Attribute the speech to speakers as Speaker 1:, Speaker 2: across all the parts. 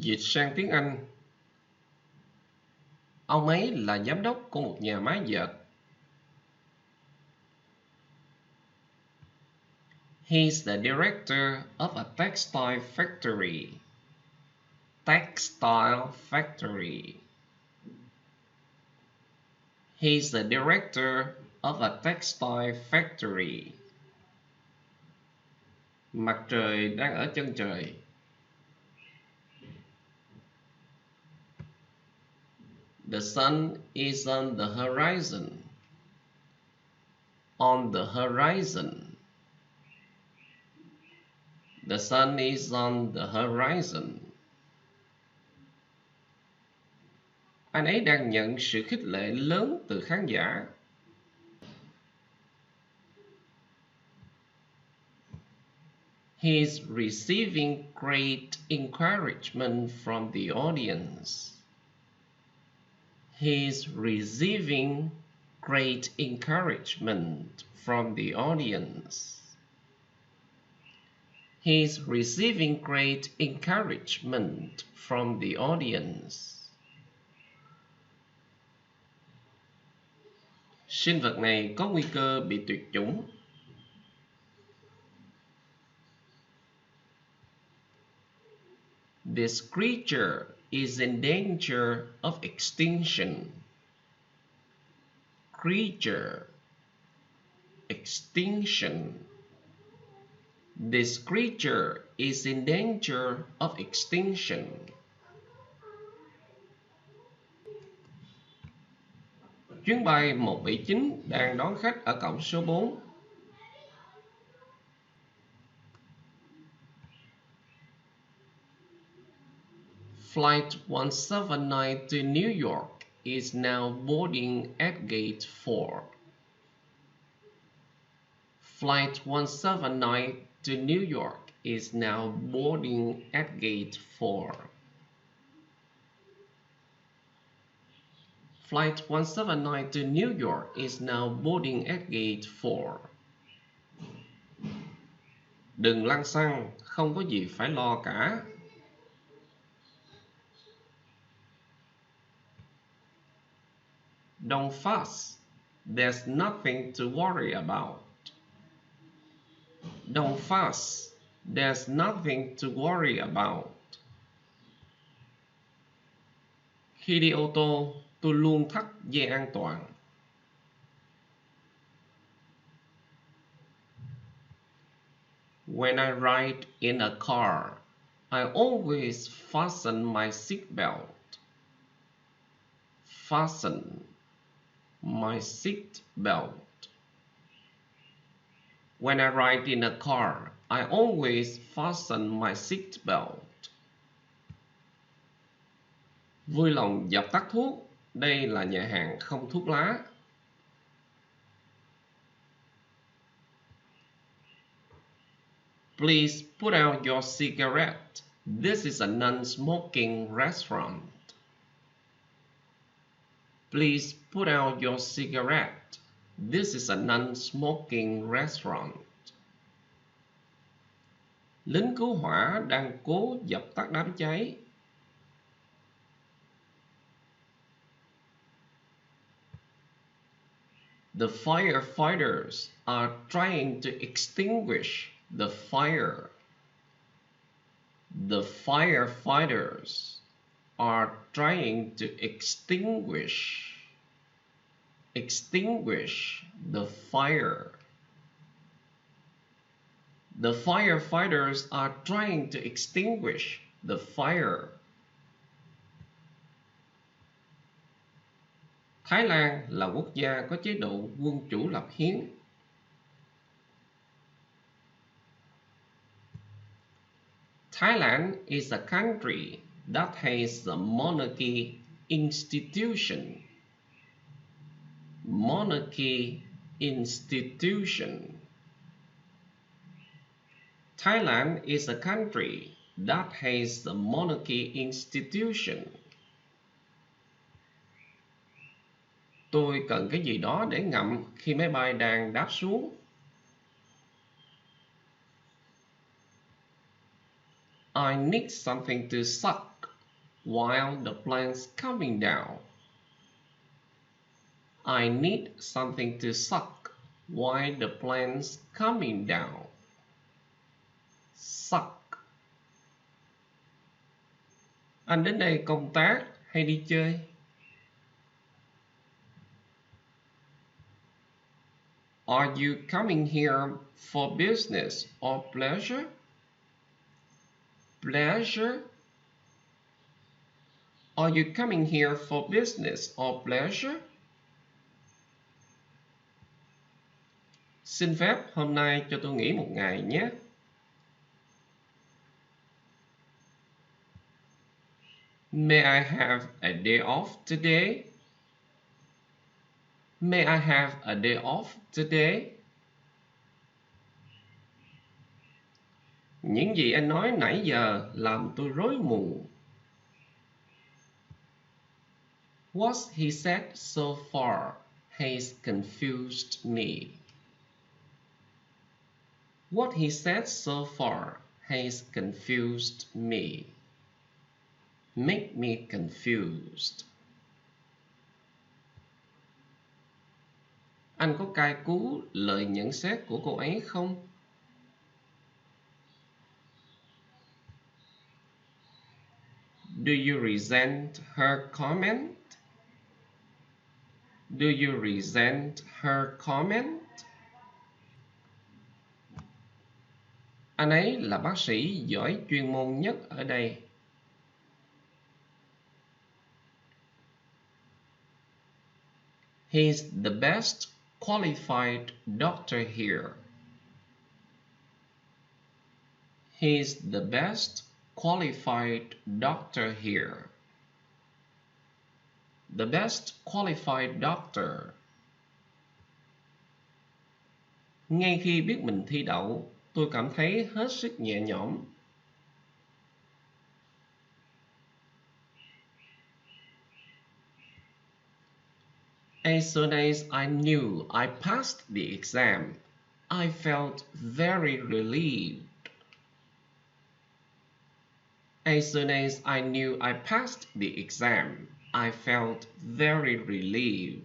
Speaker 1: Dịch sang tiếng Anh. Ông ấy là giám đốc của một nhà máy dệt. He's the director of a textile factory. Textile factory. He's the director of a textile factory. Mặt trời đang ở chân trời. The sun is on the horizon. On the horizon. The sun is on the horizon. Anh ấy đang nhận sự khích lệ lớn từ khán giả. He is receiving great encouragement from the audience. He is receiving great encouragement from the audience. He is receiving great encouragement from the audience. Sinh vật này có nguy cơ bị tuyệt chủng. This creature is in danger of extinction. Creature. Extinction. This creature is in danger of extinction. Chuyến bay 179 đang đón khách ở cổng số 4. Flight 179 to New York is now boarding at gate 4. Flight 179 to New York is now boarding at gate 4. Flight 179 to New York is now boarding at gate 4. Đừng lăn xăng, không có gì phải lo cả. Don't fuss, there's nothing to worry about. Don't fuss, there's nothing to worry about. Khi đi ô tô, tôi luôn thắt dây an toàn. When I ride in a car, I always fasten my seatbelt. Fasten my seatbelt. When I ride in a car, I always fasten my seatbelt. Vui lòng dập tắt thuốc, đây là nhà hàng không thuốc lá. Please put out your cigarette. This is a non-smoking restaurant. Please put out your cigarette. This is a non-smoking restaurant. Lính cứu hỏa đang cố dập tắt đám cháy. The firefighters are trying to extinguish the fire. The firefighters are trying to extinguish the fire. The firefighters are trying to extinguish the fire. Thái Lan là quốc gia có chế độ quân chủ lập hiến. Thailand is a country that has a monarchy institution. Monarchy institution. Thailand is a country that has a monarchy institution. Tôi cần cái gì đó để ngậm khi máy bay đang đáp xuống. I need something to suck while the plane's coming down. I need something to suck while the plane's coming down. Suck. Anh đến đây công tác hay đi chơi? Are you coming here for business or pleasure? Pleasure. Are you coming here for business or pleasure? Xin phép hôm nay cho tôi nghỉ một ngày nhé. May I have a day off today? May I have a day off today? Những gì anh nói nãy giờ làm tôi rối mù. What he said so far has confused me. What he said so far has confused me. Make me confused. Anh có cay cú lời nhận xét của cô ấy không? Do you resent her comment? Do you resent her comment? Anh ấy là bác sĩ giỏi chuyên môn nhất ở đây. He's the best qualified doctor here. He's the best qualified doctor here. The best qualified doctor. Ngay khi biết mình thi đậu, tôi cảm thấy hết sức nhẹ nhõm. As soon as I knew I passed the exam, I felt very relieved. As soon as I knew I passed the exam, I felt very relieved.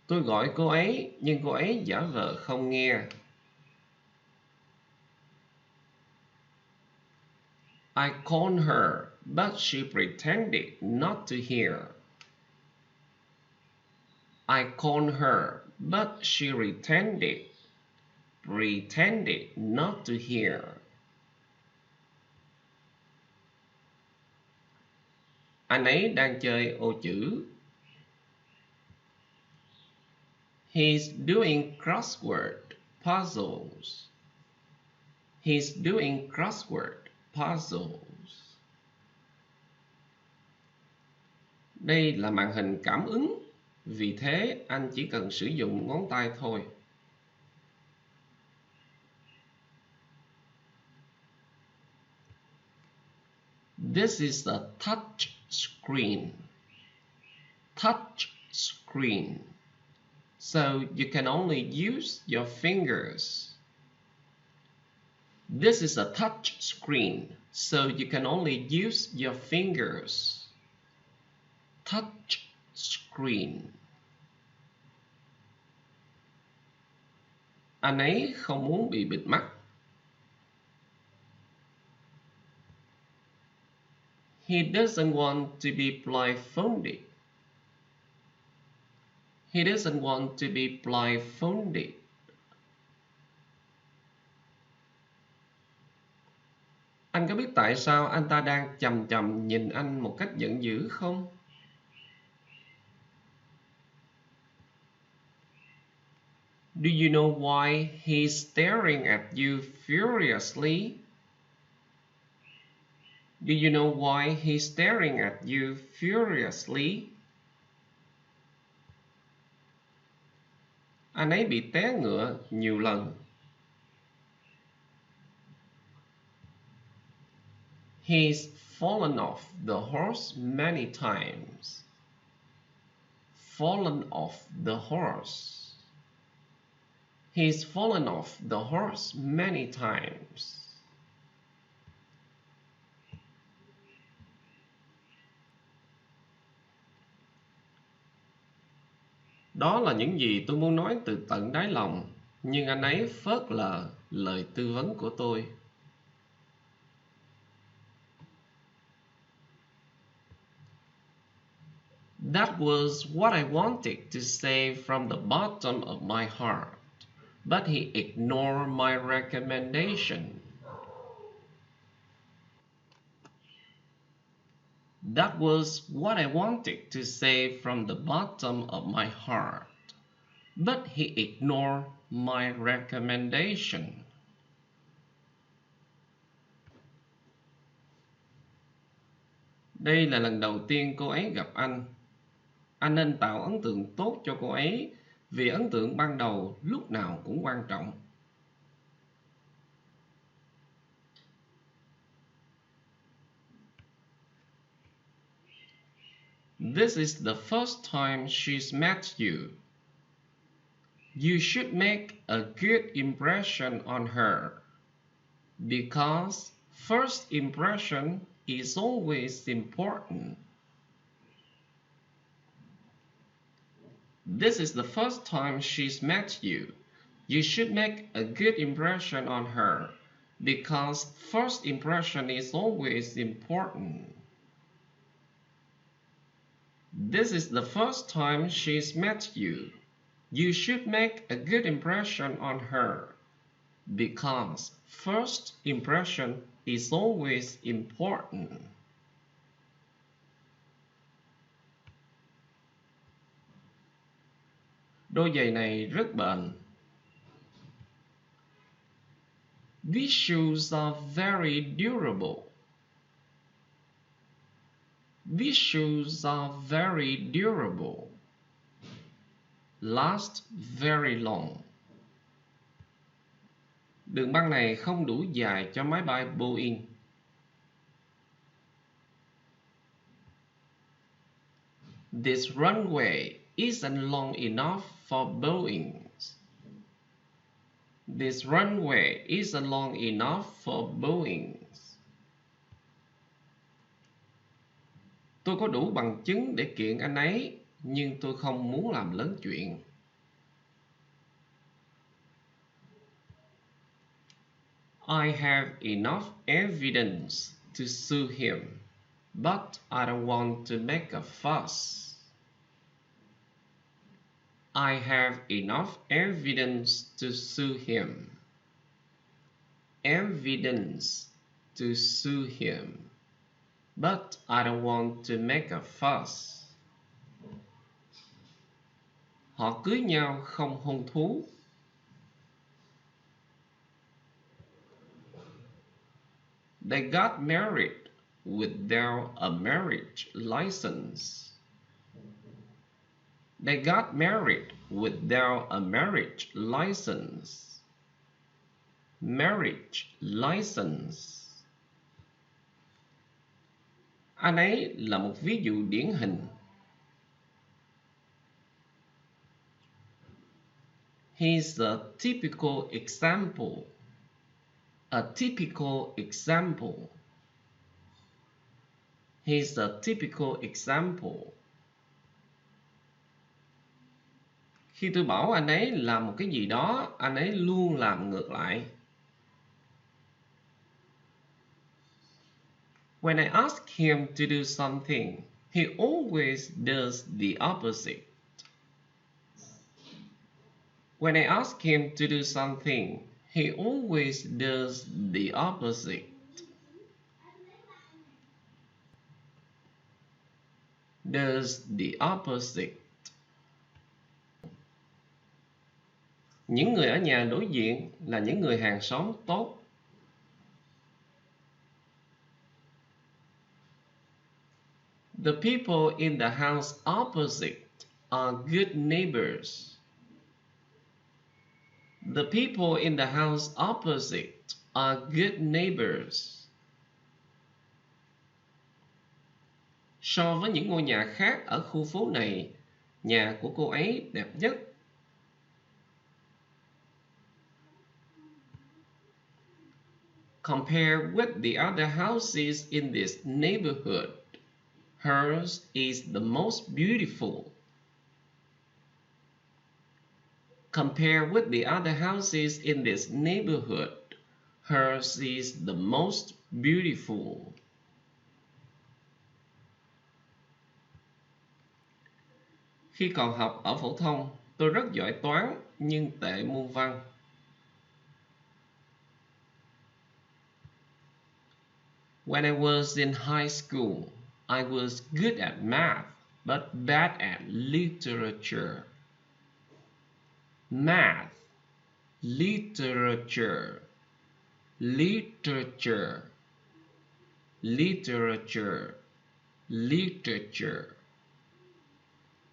Speaker 1: Tôi gọi cô ấy, nhưng cô ấy giả vờ không nghe. I called her, but she pretended not to hear. I called her, but she pretended not to hear. Anh ấy đang chơi ô chữ. He's doing crossword puzzles. He's doing crossword puzzles. Đây là màn hình cảm ứng, vì thế anh chỉ cần sử dụng ngón tay thôi. This is a touch screen. Touch screen. So you can only use your fingers. This is a touch screen, so you can only use your fingers. Touch screen. Anh ấy không muốn bị bịt mắt. He doesn't want to be blindfolded. He doesn't want to be blindfolded. Anh có biết tại sao anh ta đang chằm chằm nhìn anh một cách giận dữ không? Do you know why he's staring at you furiously? Do you know why he's staring at you furiously? Anh ấy bị té ngựa nhiều lần. He's fallen off the horse many times. Fallen off the horse. He's fallen off the horse many times. Đó là những gì tôi muốn nói từ tận đáy lòng, nhưng anh ấy phớt lờ lời tư vấn của tôi. That was what I wanted to say from the bottom of my heart, but he ignored my recommendation. That was what I wanted to say from the bottom of my heart, but he ignored my recommendation. Đây là lần đầu tiên cô ấy gặp anh. Anh nên tạo ấn tượng tốt cho cô ấy, vì ấn tượng ban đầu lúc nào cũng quan trọng. This is the first time she's met you. You should make a good impression on her, because first impression is always important. This is the first time she's met you. You should make a good impression on her, because first impression is always important. This is the first time she's met you. You should make a good impression on her, because first impression is always important. Đôi giày này rất bền. These shoes are very durable. These shoes are very durable. Last very long. Đường băng này không đủ dài cho máy bay Boeing. This runway isn't long enough for Boeings. This runway isn't long enough for Boeings. Tôi có đủ bằng chứng để kiện anh ấy, nhưng tôi không muốn làm lớn chuyện. I have enough evidence to sue him, but I don't want to make a fuss. I have enough evidence to sue him. Evidence to sue him, but I don't want to make a fuss. Họ cưới nhau không hôn thú. They got married without a marriage license. They got married without a marriage license. Marriage license. Anh ấy là một ví dụ điển hình. He's a typical example. A typical example. He's a typical example. Khi tôi bảo anh ấy làm một cái gì đó, anh ấy luôn làm ngược lại. When I ask him to do something, he always does the opposite. When I ask him to do something, he always does the opposite. Does the opposite. Những người ở nhà đối diện là những người hàng xóm tốt. The people in the house opposite are good neighbors. The people in the house opposite are good neighbors. So với những ngôi nhà khác ở khu phố này, nhà của cô ấy đẹp nhất. Compared with the other houses in this neighborhood, hers is the most beautiful. Compared with the other houses in this neighborhood, hers is the most beautiful. Khi còn học ở phổ thông, tôi rất giỏi toán nhưng tệ môn văn. When I was in high school, I was good at math but bad at literature. Math, literature, literature, literature, literature.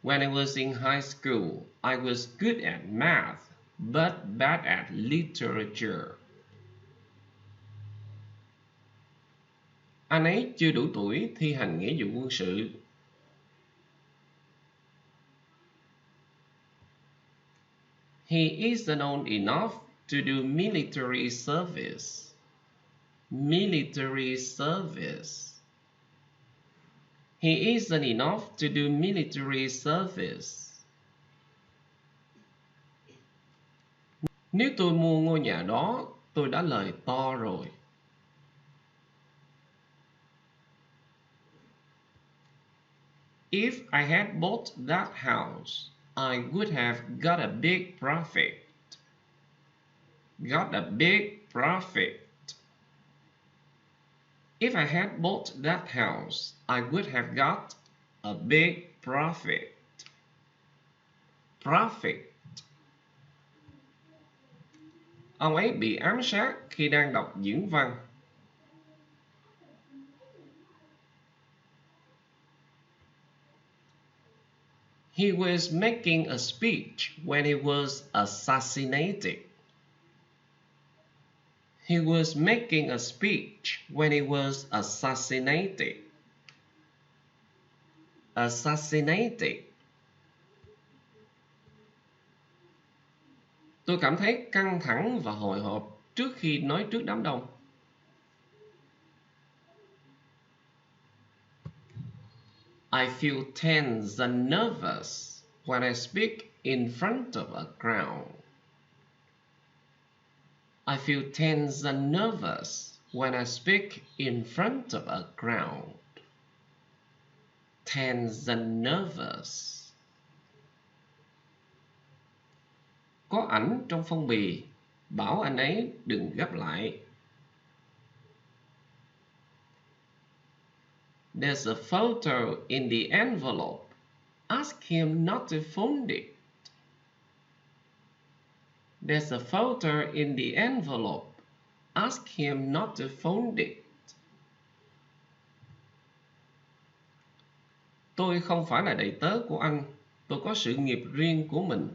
Speaker 1: When I was in high school, I was good at math but bad at literature. Anh ấy chưa đủ tuổi thi hành nghĩa vụ quân sự. He isn't old enough to do military service. Military service. He isn't enough to do military service. Nếu tôi mua ngôi nhà đó, tôi đã lời to rồi. If I had bought that house, I would have got a big profit. Got a big profit. If I had bought that house, I would have got a big profit. Profit. Ông ấy bị ám sát khi đang đọc diễn văn. He was making a speech when he was assassinated. He was making a speech when he was assassinated. Assassinated. Tôi cảm thấy căng thẳng và hồi hộp trước khi nói trước đám đông. I feel tense and nervous when I speak in front of a crowd. I feel tense and nervous when I speak in front of a crowd. Tense and nervous. Có ảnh trong phong bì, bảo anh ấy đừng gấp lại. There's a photo in the envelope. Ask him not to fold it. There's a photo in the envelope. Ask him not to fold it. Tôi không phải là đầy tớ của anh. Tôi có sự nghiệp riêng của mình.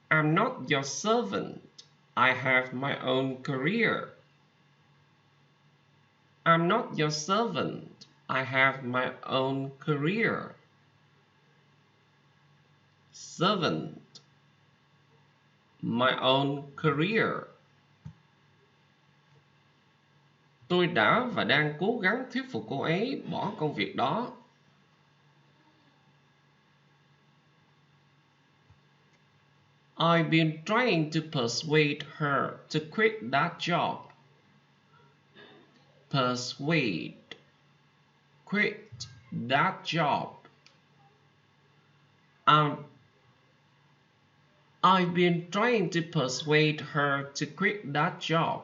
Speaker 1: I'm not your servant. I have my own career. I'm not your servant. I have my own career. Servant. My own career. Tôi đã và đang cố gắng thuyết phục cô ấy bỏ công việc đó. I've been trying to persuade her to quit that job. Persuade. Quit that job. I've been trying to persuade her to quit that job.